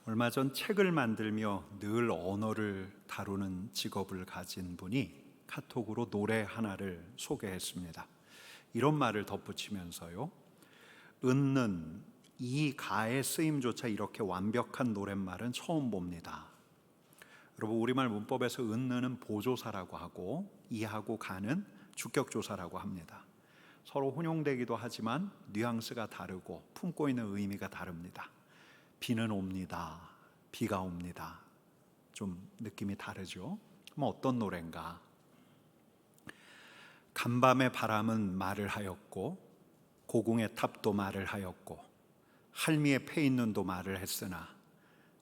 얼마 전 책을 만들며 늘 언어를 다루는 직업을 가진 분이 카톡으로 노래 하나를 소개했습니다. 이런 말을 덧붙이면서요, 은는 이 가의 쓰임조차 이렇게 완벽한 노랫말은 처음 봅니다. 여러분, 우리말 문법에서 은는은 보조사라고 하고 이하고 가는 주격조사라고 합니다. 서로 혼용되기도 하지만 뉘앙스가 다르고 품고 있는 의미가 다릅니다. 비는 옵니다. 비가 옵니다. 좀 느낌이 다르죠? 그럼 어떤 노래인가? 간밤의 바람은 말을 하였고 고궁의 탑도 말을 하였고 할미의 패인눈도 말을 했으나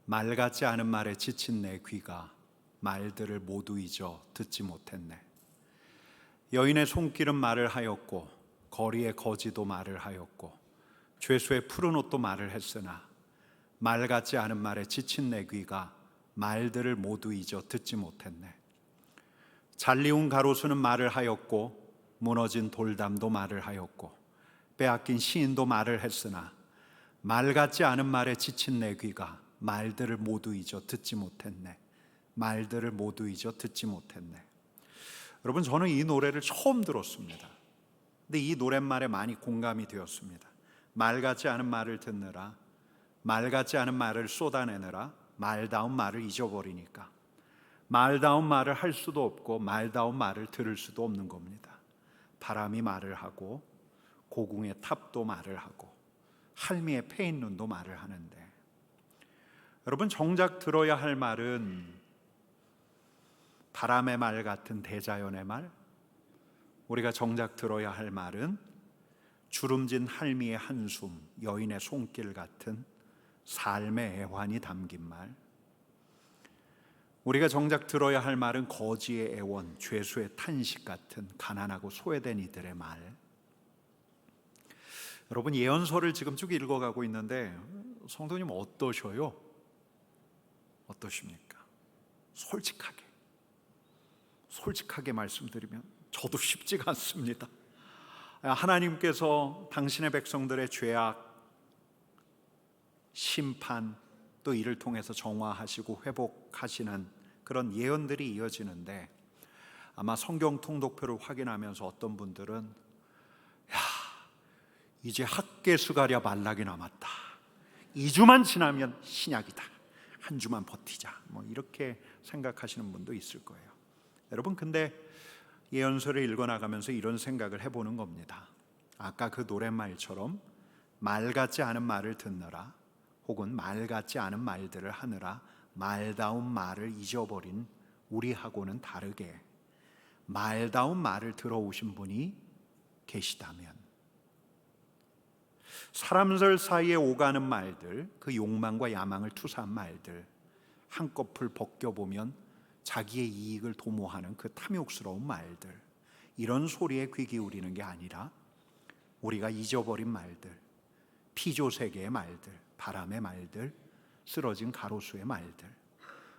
말 같지 않은 말에 지친 내 귀가 말들을 모두 잊어 듣지 못했네. 여인의 손길은 말을 하였고 거리의 거지도 말을 하였고 죄수의 푸른 옷도 말을 했으나 말 같지 않은 말에 지친 내 귀가 말들을 모두 잊어 듣지 못했네. 잘리운 가로수는 말을 하였고 무너진 돌담도 말을 하였고 빼앗긴 시인도 말을 했으나 말 같지 않은 말에 지친 내 귀가 말들을 모두 잊어 듣지 못했네. 말들을 모두 잊어 듣지 못했네. 여러분, 저는 이 노래를 처음 들었습니다. 근데 이 노랫말에 많이 공감이 되었습니다. 말 같지 않은 말을 듣느라, 말 같지 않은 말을 쏟아내느라 말다운 말을 잊어버리니까 말다운 말을 할 수도 없고 말다운 말을 들을 수도 없는 겁니다. 바람이 말을 하고 고궁의 탑도 말을 하고 할미의 패인눈도 말을 하는데, 여러분, 정작 들어야 할 말은 바람의 말 같은 대자연의 말, 우리가 정작 들어야 할 말은 주름진 할미의 한숨, 여인의 손길 같은 삶의 애환이 담긴 말, 우리가 정작 들어야 할 말은 거지의 애원, 죄수의 탄식 같은 가난하고 소외된 이들의 말. 여러분, 예언서를 지금 쭉 읽어가고 있는데 성도님 어떠셔요? 어떠십니까? 솔직하게 말씀드리면 저도 쉽지가 않습니다. 하나님께서 당신의 백성들의 죄악, 심판, 또 이를 통해서 정화하시고 회복하시는 그런 예언들이 이어지는데, 아마 성경 통독표를 확인하면서 어떤 분들은 이제 학개수가랴 말락이 남았다, 2주만 지나면 신약이다, 한 주만 버티자, 이렇게 생각하시는 분도 있을 거예요. 여러분, 근데 예언서를 읽어나가면서 이런 생각을 해보는 겁니다. 아까 그 노랫말처럼 말 같지 않은 말을 듣느라 혹은 말 같지 않은 말들을 하느라 말다운 말을 잊어버린 우리하고는 다르게 말다운 말을 들어오신 분이 계시다면, 사람들 사이에 오가는 말들, 그 욕망과 야망을 투사한 말들, 한꺼풀 벗겨보면 자기의 이익을 도모하는 그 탐욕스러운 말들, 이런 소리에 귀 기울이는 게 아니라 우리가 잊어버린 말들, 피조세계의 말들, 바람의 말들, 쓰러진 가로수의 말들,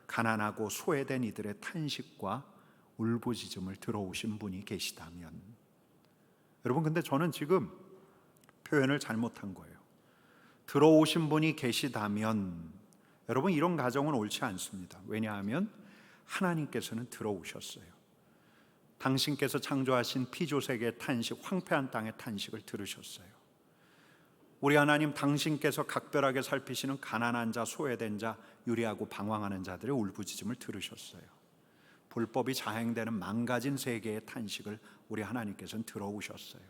가난하고 소외된 이들의 탄식과 울부짖음을 들어오신 분이 계시다면, 여러분, 근데 저는 지금 표현을 잘못한 거예요. 들어오신 분이 계시다면, 여러분, 이런 가정은 옳지 않습니다. 왜냐하면 하나님께서는 들어오셨어요. 당신께서 창조하신 피조세계의 탄식, 황폐한 땅의 탄식을 들으셨어요. 우리 하나님, 당신께서 각별하게 살피시는 가난한 자, 소외된 자, 유리하고 방황하는 자들의 울부짖음을 들으셨어요. 불법이 자행되는 망가진 세계의 탄식을 우리 하나님께서는 들어오셨어요.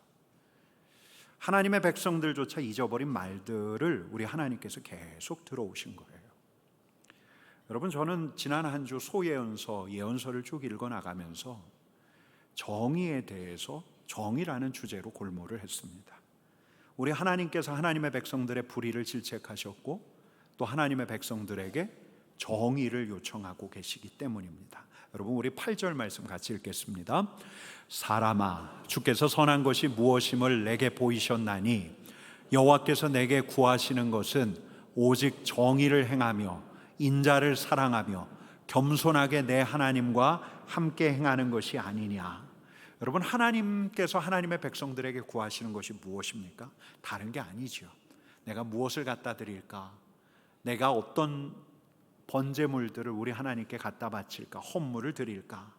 하나님의 백성들조차 잊어버린 말들을 우리 하나님께서 계속 들어오신 거예요. 여러분, 저는 지난 한 주 소예언서, 예언서를 쭉 읽어나가면서 정의에 대해서, 정의라는 주제로 골몰을 했습니다. 우리 하나님께서 하나님의 백성들의 불의를 질책하셨고 또 하나님의 백성들에게 정의를 요청하고 계시기 때문입니다. 여러분, 우리 8절 말씀 같이 읽겠습니다. 사람아, 주께서 선한 것이 무엇임을 내게 보이셨나니 여호와께서 내게 구하시는 것은 오직 정의를 행하며 인자를 사랑하며 겸손하게 내 하나님과 함께 행하는 것이 아니냐. 여러분, 하나님께서 하나님의 백성들에게 구하시는 것이 무엇입니까? 다른 게 아니죠. 내가 무엇을 갖다 드릴까? 내가 어떤 번제물들을 우리 하나님께 갖다 바칠까? 헌물을 드릴까?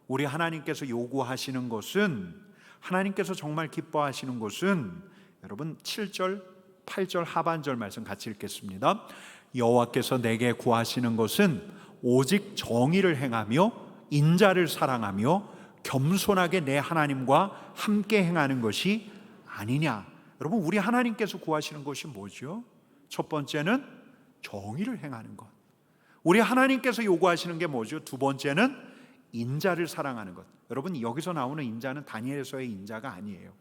우리 하나님께서 요구하시는 것은, 하나님께서 정말 기뻐하시는 것은, 여러분 7절 8절 하반절 말씀 같이 읽겠습니다. 여호와께서 내게 구하시는 것은 오직 정의를 행하며 인자를 사랑하며 겸손하게 내 하나님과 함께 행하는 것이 아니냐. 여러분, 우리 하나님께서 구하시는 것이 뭐죠? 첫 번째는 정의를 행하는 것. 우리 하나님께서 요구하시는 게 뭐죠? 두 번째는 인자를 사랑하는 것. 여러분, 여기서 나오는 인자는 다니엘서의 인자가 아니에요.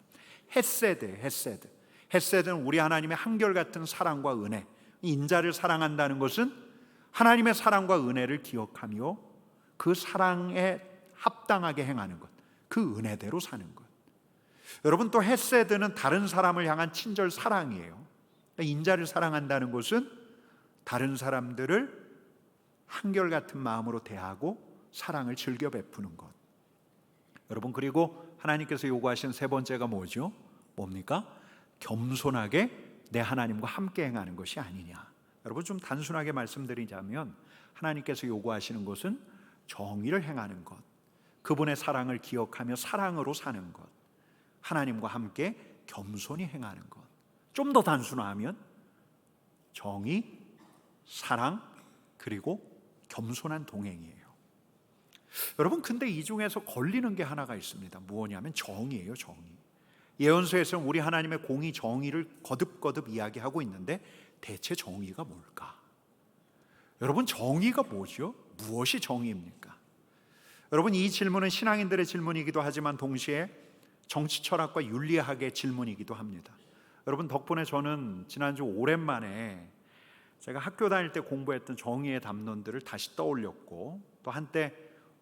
헤세드예요. 헤세드. 헤세드는 우리 하나님의 한결같은 사랑과 은혜. 인자를 사랑한다는 것은 하나님의 사랑과 은혜를 기억하며 그 사랑에 합당하게 행하는 것, 그 은혜대로 사는 것. 여러분, 또 헤세드는 다른 사람을 향한 친절 사랑이에요. 인자를 사랑한다는 것은 다른 사람들을 한결같은 마음으로 대하고 사랑을 즐겨 베푸는 것. 여러분, 그리고 하나님께서 요구하신 세 번째가 뭐죠? 뭡니까? 겸손하게 내 하나님과 함께 행하는 것이 아니냐. 여러분, 좀 단순하게 말씀드리자면 하나님께서 요구하시는 것은 정의를 행하는 것, 그분의 사랑을 기억하며 사랑으로 사는 것, 하나님과 함께 겸손히 행하는 것. 좀 더 단순화하면 정의, 사랑, 그리고 겸손한 동행이에요. 여러분, 근데 이 중에서 걸리는 게 하나가 있습니다. 뭐냐면 정의예요. 정의. 예언서에서는 우리 하나님의 공의, 정의를 거듭거듭 이야기하고 있는데 대체 정의가 뭘까? 여러분, 정의가 뭐죠? 무엇이 정의입니까? 여러분, 이 질문은 신앙인들의 질문이기도 하지만 동시에 정치 철학과 윤리학의 질문이기도 합니다. 여러분, 덕분에 저는 지난주 오랜만에 제가 학교 다닐 때 공부했던 정의의 담론들을 다시 떠올렸고, 또 한때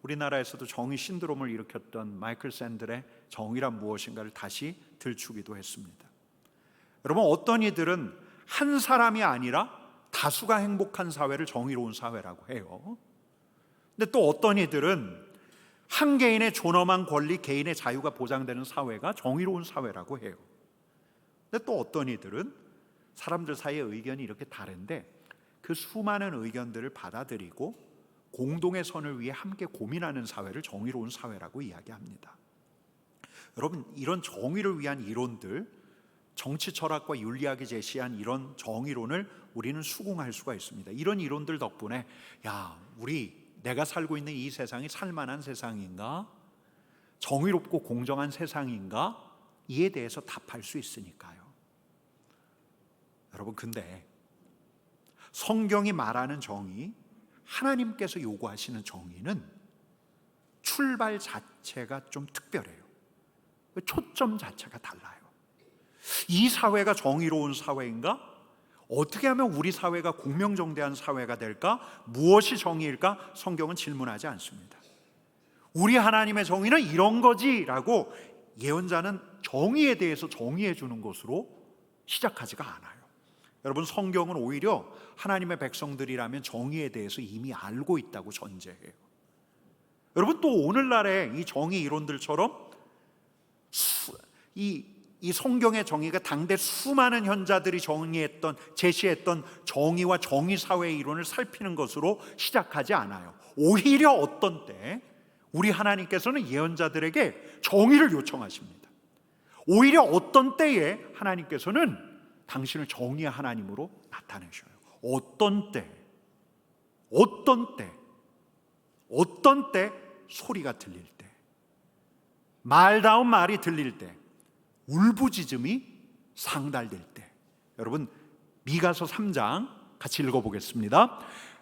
우리나라에서도 정의 신드롬을 일으켰던 마이클 샌들의 정의란 무엇인가를 다시 들추기도 했습니다. 여러분, 어떤 이들은 한 사람이 아니라 다수가 행복한 사회를 정의로운 사회라고 해요. 근데 또 어떤 이들은 한 개인의 존엄한 권리, 개인의 자유가 보장되는 사회가 정의로운 사회라고 해요. 근데 또 어떤 이들은 사람들 사이의 의견이 이렇게 다른데 그 수많은 의견들을 받아들이고 공동의 선을 위해 함께 고민하는 사회를 정의로운 사회라고 이야기합니다. 여러분, 이런 정의를 위한 이론들, 정치 철학과 윤리학이 제시한 이런 정의론을 우리는 수긍할 수가 있습니다. 이런 이론들 덕분에 내가 살고 있는 이 세상이 살만한 세상인가? 정의롭고 공정한 세상인가? 이에 대해서 답할 수 있으니까요. 여러분, 근데 성경이 말하는 정의, 하나님께서 요구하시는 정의는 출발 자체가 좀 특별해요. 초점 자체가 달라요. 이 사회가 정의로운 사회인가? 어떻게 하면 우리 사회가 공명정대한 사회가 될까? 무엇이 정의일까? 성경은 질문하지 않습니다. 우리 하나님의 정의는 이런 거지라고 예언자는 정의에 대해서 정의해 주는 것으로 시작하지가 않아요. 여러분, 성경은 오히려 하나님의 백성들이라면 정의에 대해서 이미 알고 있다고 전제해요. 여러분, 또 오늘날의 이 정의 이론들처럼 이 성경의 정의가 당대 수많은 현자들이 제시했던 정의와 정의사회의 이론을 살피는 것으로 시작하지 않아요. 오히려 어떤 때 우리 하나님께서는 예언자들에게 정의를 요청하십니다. 오히려 어떤 때에 하나님께서는 당신을 정의의 하나님으로 나타내셔요. 어떤 때 소리가 들릴 때, 말다운 말이 들릴 때, 울부짖음이 상달될 때. 여러분, 미가서 3장 같이 읽어보겠습니다.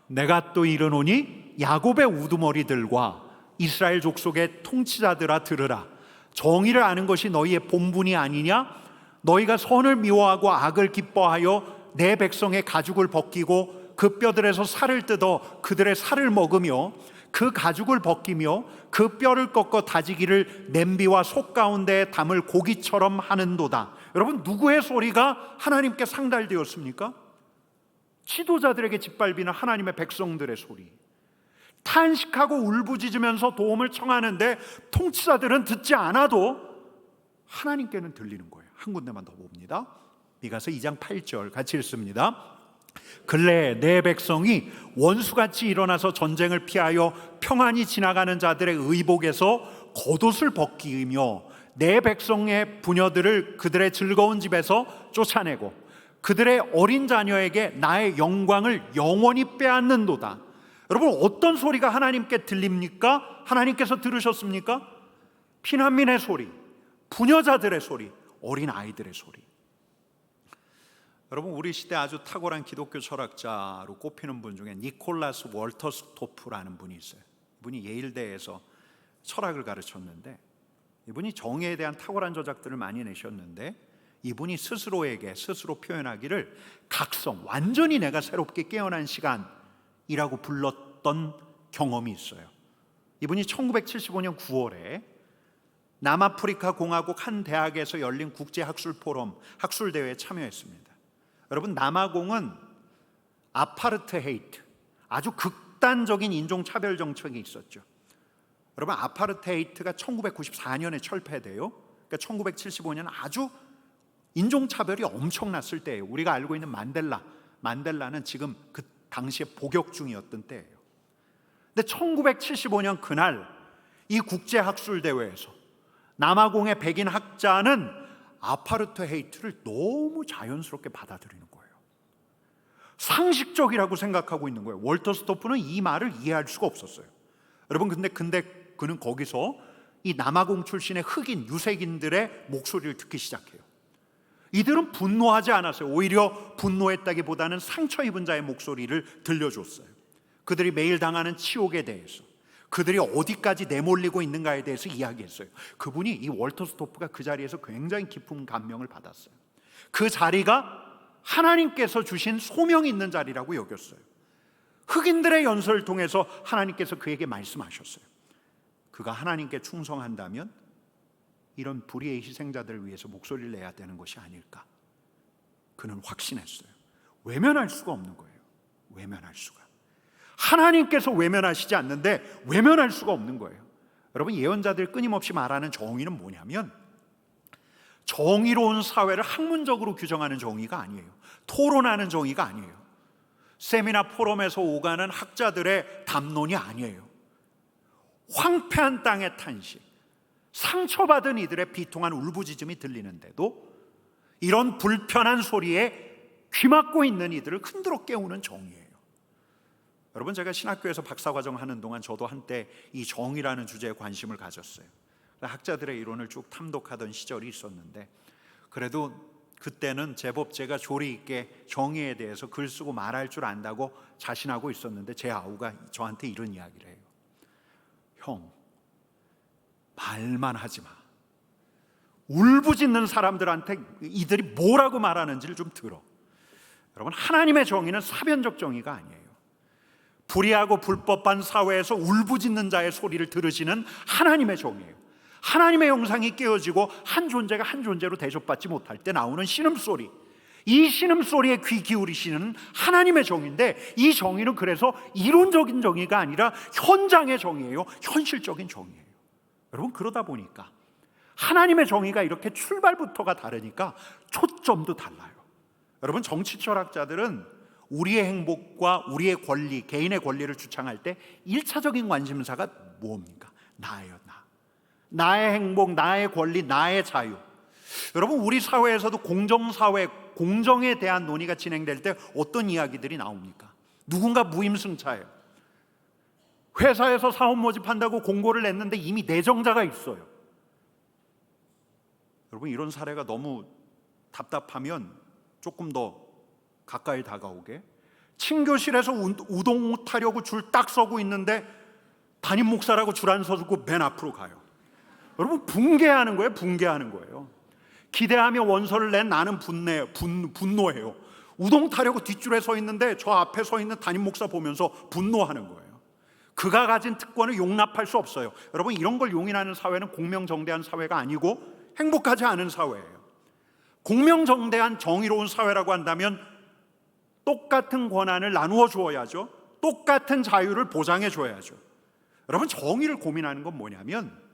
내가 또 이르노니 야곱의 우두머리들과 이스라엘 족속의 통치자들아 들으라. 정의를 아는 것이 너희의 본분이 아니냐? 너희가 선을 미워하고 악을 기뻐하여 내 백성의 가죽을 벗기고 그 뼈들에서 살을 뜯어 그들의 살을 먹으며 그 가죽을 벗기며 그 뼈를 꺾어 다지기를 냄비와 속 가운데에 담을 고기처럼 하는도다. 여러분, 누구의 소리가 하나님께 상달되었습니까? 지도자들에게 짓밟히는 하나님의 백성들의 소리. 탄식하고 울부짖으면서 도움을 청하는데 통치자들은 듣지 않아도 하나님께는 들리는 거예요. 한 군데만 더 봅니다. 미가서 2장 8절 같이 읽습니다. 근래에 내 백성이 원수같이 일어나서 전쟁을 피하여 평안히 지나가는 자들의 의복에서 겉옷을 벗기며 내 백성의 부녀들을 그들의 즐거운 집에서 쫓아내고 그들의 어린 자녀에게 나의 영광을 영원히 빼앗는도다. 여러분, 어떤 소리가 하나님께 들립니까? 하나님께서 들으셨습니까? 피난민의 소리, 부녀자들의 소리, 어린 아이들의 소리. 여러분, 우리 시대 아주 탁월한 기독교 철학자로 꼽히는 분 중에 니콜라스 월터스토프라는 분이 있어요. 이분이 예일대에서 철학을 가르쳤는데, 이분이 정의에 대한 탁월한 저작들을 많이 내셨는데, 이분이 스스로에게 스스로 표현하기를 각성, 완전히 내가 새롭게 깨어난 시간이라고 불렀던 경험이 있어요. 이분이 1975년 9월에 남아프리카 공화국 한 대학에서 열린 국제학술 포럼 학술대회에 참여했습니다. 여러분, 남아공은 아파르트헤이트, 아주 극단적인 인종차별 정책이 있었죠. 여러분, 아파르트헤이트가 1994년에 철폐돼요. 그러니까 1975년 아주 인종차별이 엄청났을 때예요. 우리가 알고 있는 만델라는 지금 그 당시에 복역 중이었던 때예요. 근데 1975년 그날 이 국제학술대회에서 남아공의 백인 학자는 아파르트헤이트를 너무 자연스럽게 받아들이는 거예요. 상식적이라고 생각하고 있는 거예요. 월터스토프는 이 말을 이해할 수가 없었어요. 여러분, 근데 그는 거기서 이 남아공 출신의 흑인 유색인들의 목소리를 듣기 시작해요. 이들은 분노하지 않았어요. 오히려 분노했다기보다는 상처 입은 자의 목소리를 들려줬어요. 그들이 매일 당하는 치욕에 대해서, 그들이 어디까지 내몰리고 있는가에 대해서 이야기했어요. 그분이, 이 월터스토프가 그 자리에서 굉장히 깊은 감명을 받았어요. 그 자리가 하나님께서 주신 소명이 있는 자리라고 여겼어요. 흑인들의 연설을 통해서 하나님께서 그에게 말씀하셨어요. 그가 하나님께 충성한다면 이런 불의의 희생자들을 위해서 목소리를 내야 되는 것이 아닐까. 그는 확신했어요. 외면할 수가 없는 거예요. 외면할 수가. 하나님께서 외면하시지 않는데 외면할 수가 없는 거예요. 여러분, 예언자들 끊임없이 말하는 정의는 뭐냐면, 정의로운 사회를 학문적으로 규정하는 정의가 아니에요. 토론하는 정의가 아니에요. 세미나 포럼에서 오가는 학자들의 담론이 아니에요. 황폐한 땅의 탄식, 상처받은 이들의 비통한 울부짖음이 들리는데도 이런 불편한 소리에 귀막고 있는 이들을 흔들어 깨우는 정의예요. 여러분, 제가 신학교에서 박사과정 하는 동안 저도 한때 이 정의라는 주제에 관심을 가졌어요. 학자들의 이론을 쭉 탐독하던 시절이 있었는데, 그래도 그때는 제법 제가 조리 있게 정의에 대해서 글 쓰고 말할 줄 안다고 자신하고 있었는데, 제 아우가 저한테 이런 이야기를 해요. 형, 말만 하지 마. 울부짖는 사람들한테 이들이 뭐라고 말하는지를 좀 들어. 여러분, 하나님의 정의는 사변적 정의가 아니에요. 불의하고 불법한 사회에서 울부짖는 자의 소리를 들으시는 하나님의 정의예요. 하나님의 형상이 깨어지고 한 존재가 한 존재로 대접받지 못할 때 나오는 신음소리, 이 신음소리에 귀 기울이시는 하나님의 정의인데, 이 정의는 그래서 이론적인 정의가 아니라 현장의 정의예요. 현실적인 정의예요. 여러분, 그러다 보니까 하나님의 정의가 이렇게 출발부터가 다르니까 초점도 달라요. 여러분, 정치 철학자들은 우리의 행복과 우리의 권리, 개인의 권리를 주창할 때 1차적인 관심사가 뭡니까? 나예요. 나의 행복, 나의 권리, 나의 자유. 여러분, 우리 사회에서도 공정사회, 공정에 대한 논의가 진행될 때 어떤 이야기들이 나옵니까? 누군가 무임승차해요. 회사에서 사업 모집한다고 공고를 냈는데 이미 내정자가 있어요. 여러분, 이런 사례가 너무 답답하면 조금 더 가까이 다가오게, 친교실에서 우동 타려고 줄 딱 서고 있는데 담임 목사라고 줄 안 서고 맨 앞으로 가요. 여러분, 붕괴하는 거예요. 붕괴하는 거예요. 기대하며 원서를 낸 나는 분노해요. 우동 타려고 뒷줄에 서 있는데 저 앞에 서 있는 담임 목사 보면서 분노하는 거예요. 그가 가진 특권을 용납할 수 없어요. 여러분, 이런 걸 용인하는 사회는 공명정대한 사회가 아니고 행복하지 않은 사회예요. 공명정대한 정의로운 사회라고 한다면 똑같은 권한을 나누어 주어야죠. 똑같은 자유를 보장해 줘야죠. 여러분, 정의를 고민하는 건 뭐냐면,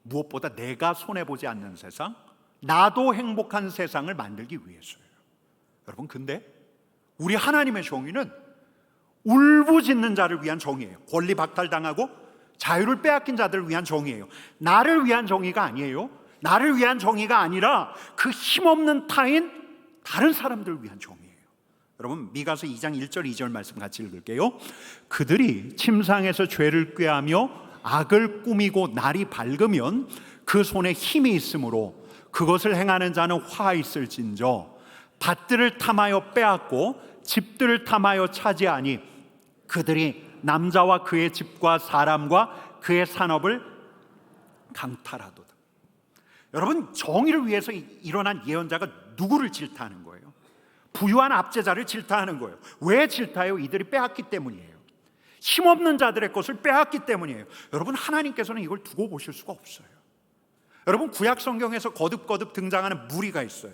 무엇보다 내가 손해보지 않는 세상, 나도 행복한 세상을 만들기 위해서예요. 여러분, 근데 우리 하나님의 정의는 울부짖는 자를 위한 정의예요. 권리 박탈당하고 자유를 빼앗긴 자들을 위한 정의예요. 나를 위한 정의가 아니에요. 나를 위한 정의가 아니라 그 힘없는 타인 다른 사람들을 위한 정의예요. 여러분, 미가서 2장 1절 2절 말씀 같이 읽을게요. 그들이 침상에서 죄를 꾀하며 악을 꾸미고 날이 밝으면 그 손에 힘이 있으므로 그것을 행하는 자는 화 있을진저 밭들을 탐하여 빼앗고 집들을 탐하여 차지하니 그들이 남자와 그의 집과 사람과 그의 산업을 강탈하도다. 여러분, 정의를 위해서 일어난 예언자가 누구를 질타하는 거예요? 부유한 압제자를 질타하는 거예요. 왜 질타해요? 이들이 빼앗기 때문이에요. 힘없는 자들의 것을 빼앗기 때문이에요. 여러분, 하나님께서는 이걸 두고 보실 수가 없어요. 여러분, 구약 성경에서 거듭거듭 등장하는 무리가 있어요.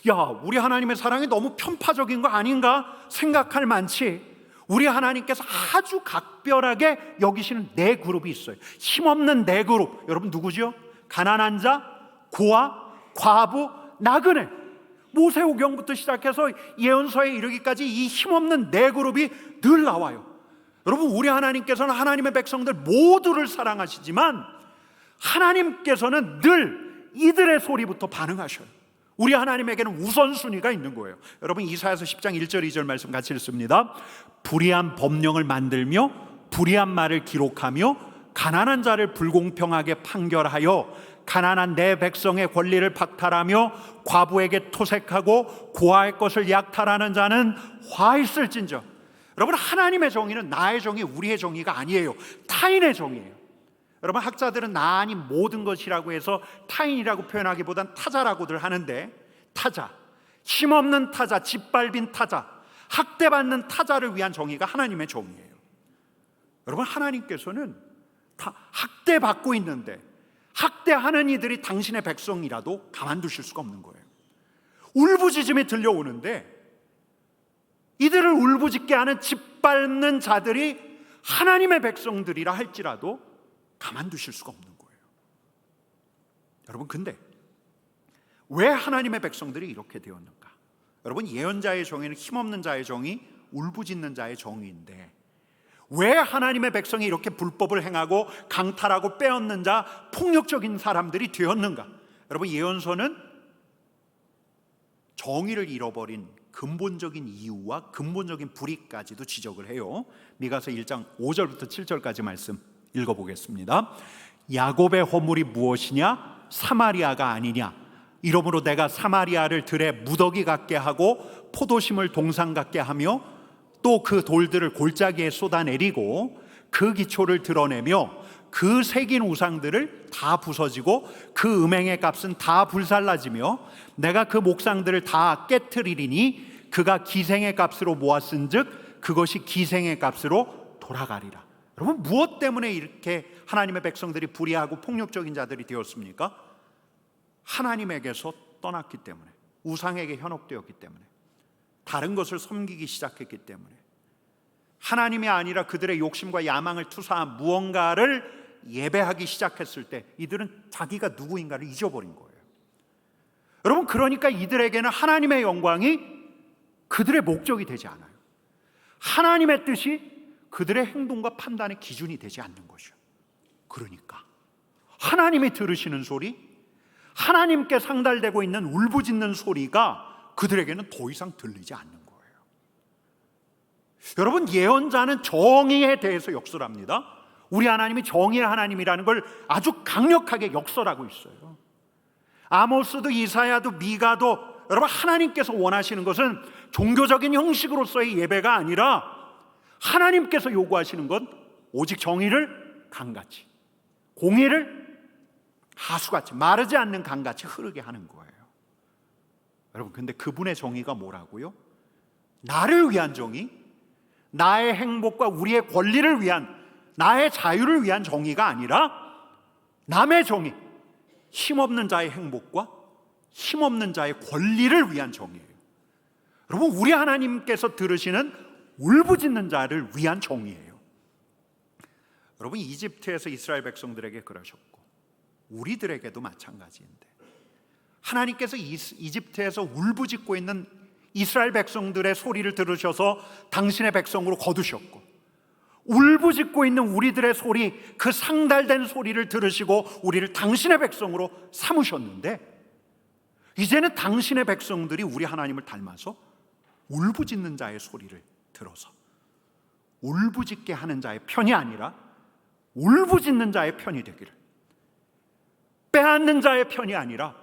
야, 우리 하나님의 사랑이 너무 편파적인 거 아닌가 생각할 만치 우리 하나님께서 아주 각별하게 여기시는 네 그룹이 있어요. 힘없는 네 그룹. 여러분 누구죠? 가난한 자, 고아, 과부, 나그네. 모세오경부터 시작해서 예언서에 이르기까지 이 힘없는 네 그룹이 늘 나와요. 여러분, 우리 하나님께서는 하나님의 백성들 모두를 사랑하시지만 하나님께서는 늘 이들의 소리부터 반응하셔요. 우리 하나님에게는 우선순위가 있는 거예요. 여러분, 이사야서 10장 1절 2절 말씀 같이 읽습니다. 불의한 법령을 만들며 불의한 말을 기록하며 가난한 자를 불공평하게 판결하여 가난한 내 백성의 권리를 박탈하며 과부에게 토색하고 고아의 것을 약탈하는 자는 화 있을진저. 여러분, 하나님의 정의는 나의 정의, 우리의 정의가 아니에요. 타인의 정의예요. 여러분, 학자들은 나 아닌 모든 것이라고 해서 타인이라고 표현하기보단 타자라고들 하는데, 타자, 힘없는 타자, 짓밟힌 타자, 학대받는 타자를 위한 정의가 하나님의 정의예요. 여러분, 하나님께서는 다 학대받고 있는데 학대하는 이들이 당신의 백성이라도 가만두실 수가 없는 거예요. 울부짖음이 들려오는데 이들을 울부짖게 하는 짓밟는 자들이 하나님의 백성들이라 할지라도 가만두실 수가 없는 거예요. 여러분, 근데 왜 하나님의 백성들이 이렇게 되었는가? 여러분, 예언자의 정의는 힘없는 자의 정의, 울부짖는 자의 정의인데 왜 하나님의 백성이 이렇게 불법을 행하고 강탈하고 빼앗는 자, 폭력적인 사람들이 되었는가? 여러분, 예언서는 정의를 잃어버린 근본적인 이유와 근본적인 불의까지도 지적을 해요. 미가서 1장 5절부터 7절까지 말씀 읽어보겠습니다. 야곱의 허물이 무엇이냐? 사마리아가 아니냐? 이러므로 내가 사마리아를 들에 무더기 같게 하고 포도심을 동상 같게 하며 또 그 돌들을 골짜기에 쏟아내리고 그 기초를 드러내며 그 새긴 우상들을 다 부서지고 그 음행의 값은 다 불살라지며 내가 그 목상들을 다 깨트리리니 그가 기생의 값으로 모았은즉 그것이 기생의 값으로 돌아가리라. 여러분, 무엇 때문에 이렇게 하나님의 백성들이 불의하고 폭력적인 자들이 되었습니까? 하나님에게서 떠났기 때문에, 우상에게 현혹되었기 때문에, 다른 것을 섬기기 시작했기 때문에, 하나님이 아니라 그들의 욕심과 야망을 투사한 무언가를 예배하기 시작했을 때 이들은 자기가 누구인가를 잊어버린 거예요. 여러분, 그러니까 이들에게는 하나님의 영광이 그들의 목적이 되지 않아요. 하나님의 뜻이 그들의 행동과 판단의 기준이 되지 않는 것이요. 그러니까 하나님이 들으시는 소리, 하나님께 상달되고 있는 울부짖는 소리가 그들에게는 더 이상 들리지 않는 거예요. 여러분, 예언자는 정의에 대해서 역설합니다. 우리 하나님이 정의의 하나님이라는 걸 아주 강력하게 역설하고 있어요. 아모스도 이사야도 미가도, 여러분, 하나님께서 원하시는 것은 종교적인 형식으로서의 예배가 아니라 하나님께서 요구하시는 건 오직 정의를 강같이, 공의를 하수같이, 마르지 않는 강같이 흐르게 하는 거예요. 여러분, 근데 그분의 정의가 뭐라고요? 나를 위한 정의, 나의 행복과 우리의 권리를 위한, 나의 자유를 위한 정의가 아니라 남의 정의, 힘없는 자의 행복과 힘없는 자의 권리를 위한 정의예요. 여러분, 우리 하나님께서 들으시는 울부짖는 자를 위한 정의예요. 여러분, 이집트에서 이스라엘 백성들에게 그러셨고 우리들에게도 마찬가지인데, 하나님께서 이집트에서 울부짖고 있는 이스라엘 백성들의 소리를 들으셔서 당신의 백성으로 거두셨고, 울부짖고 있는 우리들의 소리, 그 상달된 소리를 들으시고 우리를 당신의 백성으로 삼으셨는데, 이제는 당신의 백성들이 우리 하나님을 닮아서 울부짖는 자의 소리를 들어서 울부짖게 하는 자의 편이 아니라 울부짖는 자의 편이 되기를, 빼앗는 자의 편이 아니라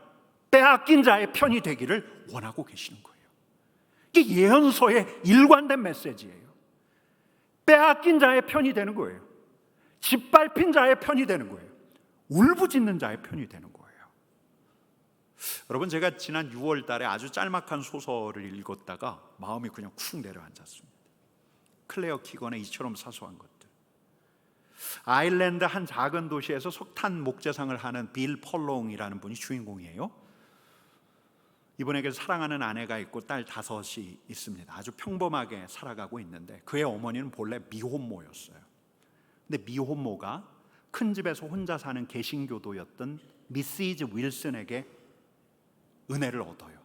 빼앗긴 자의 편이 되기를 원하고 계시는 거예요. 이게 예언서의 일관된 메시지예요. 빼앗긴 자의 편이 되는 거예요. 짓밟힌 자의 편이 되는 거예요. 울부짖는 자의 편이 되는 거예요. 여러분, 제가 지난 6월 달에 아주 짤막한 소설을 읽었다가 마음이 그냥 쿵 내려앉았습니다. 클레어 키건의 이처럼 사소한 것들. 아일랜드 한 작은 도시에서 석탄 목재상을 하는 빌 펄롱이라는 분이 주인공이에요. 이분에게 사랑하는 아내가 있고 딸 5이 있습니다. 아주 평범하게 살아가고 있는데 그의 어머니는 본래 미혼모였어요. 근데 미혼모가 큰 집에서 혼자 사는 개신교도였던 미시즈 윌슨에게 은혜를 얻어요.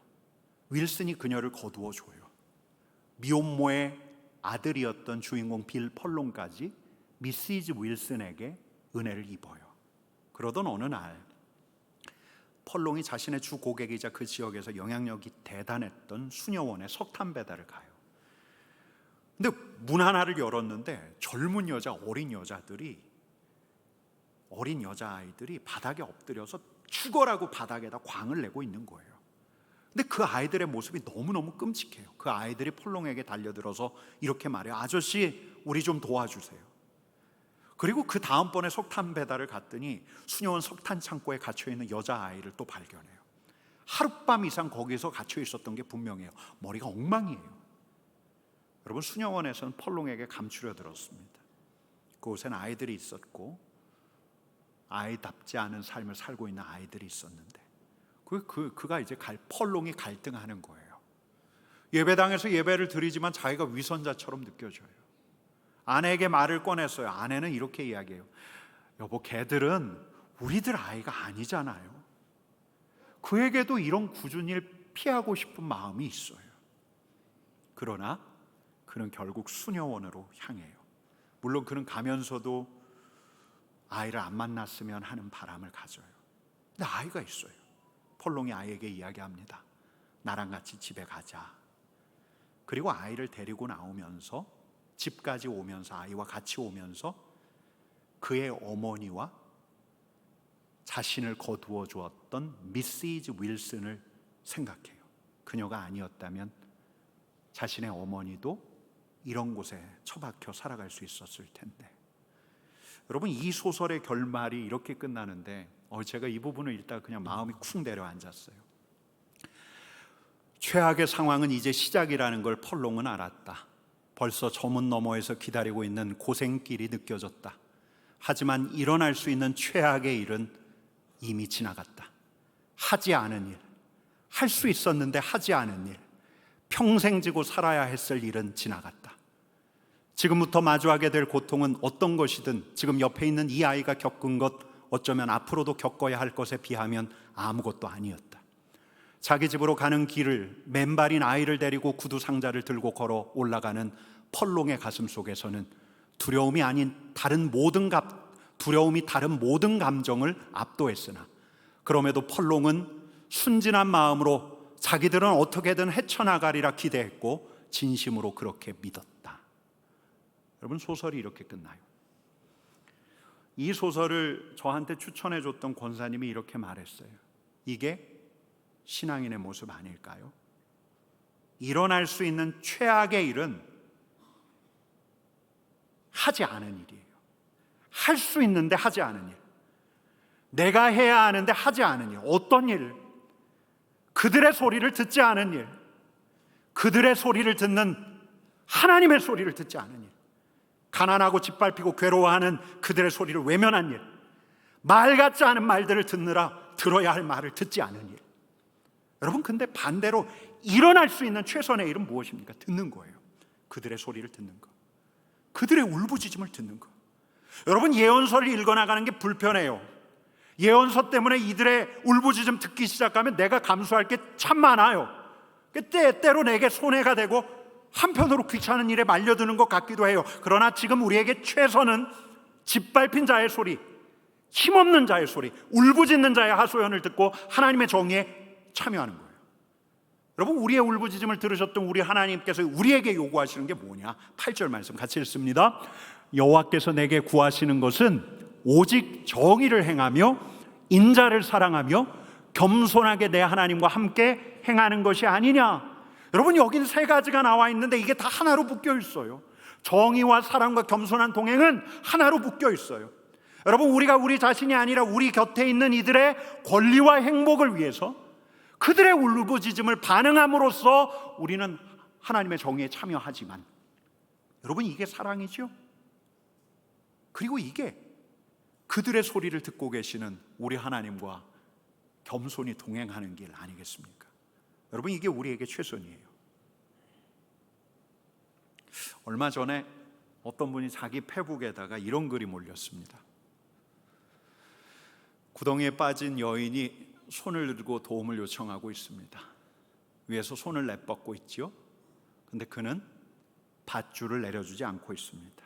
윌슨이 그녀를 거두어 줘요. 미혼모의 아들이었던 주인공 빌 펄롱까지 미시즈 윌슨에게 은혜를 입어요. 그러던 어느 날 펄롱이 자신의 주 고객이자 그 지역에서 영향력이 대단했던 수녀원에 석탄 배달을 가요. 근데 문 하나를 열었는데 젊은 여자, 어린 여자아이들이 바닥에 엎드려서 죽어라고 바닥에다 광을 내고 있는 거예요. 근데 그 아이들의 모습이 너무너무 끔찍해요. 그 아이들이 펄롱에게 달려들어서 이렇게 말해요. 아저씨, 우리 좀 도와주세요. 그리고 그 다음번에 석탄 배달을 갔더니 수녀원 석탄 창고에 갇혀있는 여자아이를 또 발견해요. 하룻밤 이상 거기서 갇혀 있었던 게 분명해요. 머리가 엉망이에요. 여러분, 수녀원에서는 펄롱에게 감추려 들었습니다. 그곳엔 아이들이 있었고 아이답지 않은 삶을 살고 있는 아이들이 있었는데 그가 이제 펄롱이 갈등하는 거예요. 예배당에서 예배를 드리지만 자기가 위선자처럼 느껴져요. 아내에게 말을 꺼냈어요. 아내는 이렇게 이야기해요. 여보, 걔들은 우리들 아이가 아니잖아요. 그에게도 이런 굳은 일 피하고 싶은 마음이 있어요. 그러나 그는 결국 수녀원으로 향해요. 물론 그는 가면서도 아이를 안 만났으면 하는 바람을 가져요. 근데 아이가 있어요. 펄롱이 아이에게 이야기합니다. 나랑 같이 집에 가자. 그리고 아이를 데리고 나오면서 집까지 오면서, 아이와 같이 오면서 그의 어머니와 자신을 거두어 주었던 미시즈 윌슨을 생각해요. 그녀가 아니었다면 자신의 어머니도 이런 곳에 처박혀 살아갈 수 있었을 텐데. 여러분, 이 소설의 결말이 이렇게 끝나는데 제가 이 부분을 읽다가 그냥 마음이 쿵 내려앉았어요. 최악의 상황은 이제 시작이라는 걸 펄롱은 알았다. 벌써 저 문 너머에서 기다리고 있는 고생길이 느껴졌다. 하지만 일어날 수 있는 최악의 일은 이미 지나갔다. 하지 않은 일, 할 수 있었는데 하지 않은 일, 평생 지고 살아야 했을 일은 지나갔다. 지금부터 마주하게 될 고통은 어떤 것이든 지금 옆에 있는 이 아이가 겪은 것, 어쩌면 앞으로도 겪어야 할 것에 비하면 아무것도 아니었다. 자기 집으로 가는 길을 맨발인 아이를 데리고 구두 상자를 들고 걸어 올라가는 펄롱의 가슴 속에서는 두려움이 다른 모든 감정을 압도했으나, 그럼에도 펄롱은 순진한 마음으로 자기들은 어떻게든 헤쳐나가리라 기대했고 진심으로 그렇게 믿었다. 여러분, 소설이 이렇게 끝나요. 이 소설을 저한테 추천해 줬던 권사님이 이렇게 말했어요. 이게 신앙인의 모습 아닐까요? 일어날 수 있는 최악의 일은 하지 않은 일이에요. 할 수 있는데 하지 않은 일, 내가 해야 하는데 하지 않은 일. 어떤 일? 그들의 소리를 듣지 않은 일, 그들의 소리를 듣는 하나님의 소리를 듣지 않은 일, 가난하고 짓밟히고 괴로워하는 그들의 소리를 외면한 일, 말 같지 않은 말들을 들어야 할 말을 듣지 않은 일. 여러분, 근데 반대로 일어날 수 있는 최선의 일은 무엇입니까? 듣는 거예요. 그들의 소리를 듣는 거, 그들의 울부짖음을 듣는 거. 여러분, 예언서를 읽어나가는 게 불편해요. 예언서 때문에 이들의 울부짖음 듣기 시작하면 내가 감수할 게 참 많아요. 때때로 내게 손해가 되고 한편으로 귀찮은 일에 말려드는 것 같기도 해요. 그러나 지금 우리에게 최선은 짓밟힌 자의 소리, 힘없는 자의 소리, 울부짖는 자의 하소연을 듣고 하나님의 정의에 참여하는 거예요. 여러분, 우리의 울부짖음을 들으셨던 우리 하나님께서 우리에게 요구하시는 게 뭐냐? 8절 말씀 같이 읽습니다. 여호와께서 내게 구하시는 것은 오직 정의를 행하며 인자를 사랑하며 겸손하게 내 하나님과 함께 행하는 것이 아니냐. 여러분, 여긴 세 가지가 나와 있는데 이게 다 하나로 묶여 있어요. 정의와 사랑과 겸손한 동행은 하나로 묶여 있어요. 여러분, 우리가 우리 자신이 아니라 우리 곁에 있는 이들의 권리와 행복을 위해서 그들의 울부짖음을 반응함으로써 우리는 하나님의 정의에 참여하지만, 여러분, 이게 사랑이죠. 그리고 이게 그들의 소리를 듣고 계시는 우리 하나님과 겸손히 동행하는 길 아니겠습니까? 여러분, 이게 우리에게 최선이에요. 얼마 전에 어떤 분이 자기 페북에다가 이런 글이 올렸습니다. 구덩이에 빠진 여인이 손을 들고 도움을 요청하고 있습니다. 위에서 손을 내뻗고 있지요. 근데 그는 밧줄을 내려주지 않고 있습니다.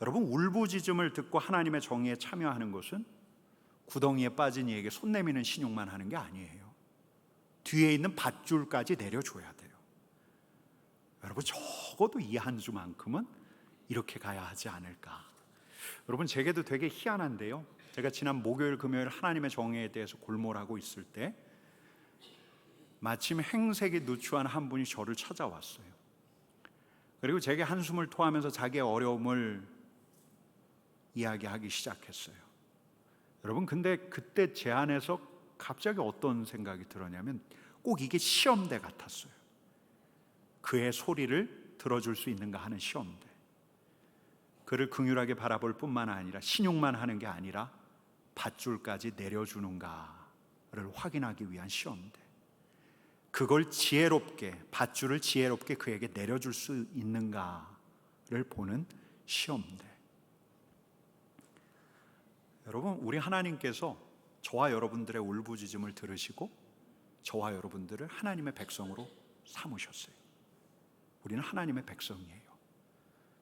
여러분, 울부짖음을 듣고 하나님의 정의에 참여하는 것은 구덩이에 빠진 이에게 손 내미는 신용만 하는 게 아니에요. 뒤에 있는 밧줄까지 내려줘야 돼요. 여러분, 적어도 이 한 주만큼은 이렇게 가야 하지 않을까. 여러분, 제게도 되게 희한한데요, 제가 지난 목요일 금요일 하나님의 정의에 대해서 골몰하고 있을 때 마침 행색이 누추한 한 분이 저를 찾아왔어요. 그리고 제게 한숨을 토하면서 자기의 어려움을 이야기하기 시작했어요. 여러분, 근데 그때 제 안에서 갑자기 어떤 생각이 들었냐면 꼭 이게 시험대 같았어요. 그의 소리를 들어줄 수 있는가 하는 시험대. 그를 긍휼하게 바라볼 뿐만 아니라 신용만 하는 게 아니라 밧줄까지 내려주는가를 확인하기 위한 시험대. 그걸 지혜롭게, 밧줄을 지혜롭게 그에게 내려줄 수 있는가를 보는 시험대. 여러분, 우리 하나님께서 저와 여러분들의 울부짖음을 들으시고 저와 여러분들을 하나님의 백성으로 삼으셨어요. 우리는 하나님의 백성이에요.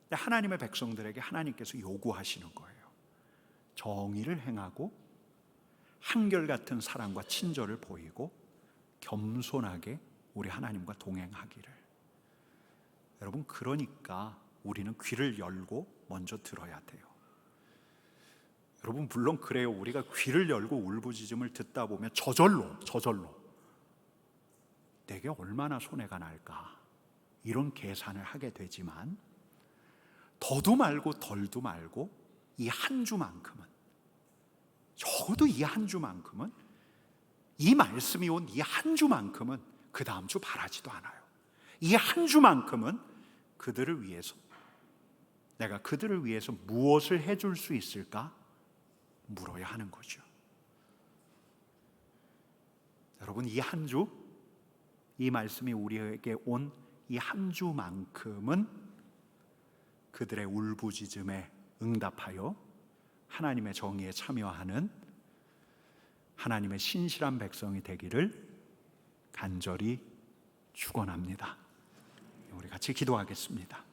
근데 하나님의 백성들에게 하나님께서 요구하시는 거예요. 정의를 행하고 한결같은 사랑과 친절을 보이고 겸손하게 우리 하나님과 동행하기를. 여러분, 그러니까 우리는 귀를 열고 먼저 들어야 돼요. 여러분, 물론 그래요. 우리가 귀를 열고 울부짖음을 듣다 보면 저절로 내게 얼마나 손해가 날까 이런 계산을 하게 되지만, 더도 말고 덜도 말고 이 한 주만큼은, 적어도 이 한 주만큼은, 이 말씀이 온 이 한 주만큼은 그 다음 주 바라지도 않아요. 이 한 주만큼은 그들을 위해서, 내가 그들을 위해서 무엇을 해줄 수 있을까 물어야 하는 거죠. 여러분, 이 한 주, 이 말씀이 우리에게 온 이 한 주만큼은 그들의 울부짖음에 응답하여 하나님의 정의에 참여하는 하나님의 신실한 백성이 되기를 간절히 축원합니다. 우리 같이 기도하겠습니다.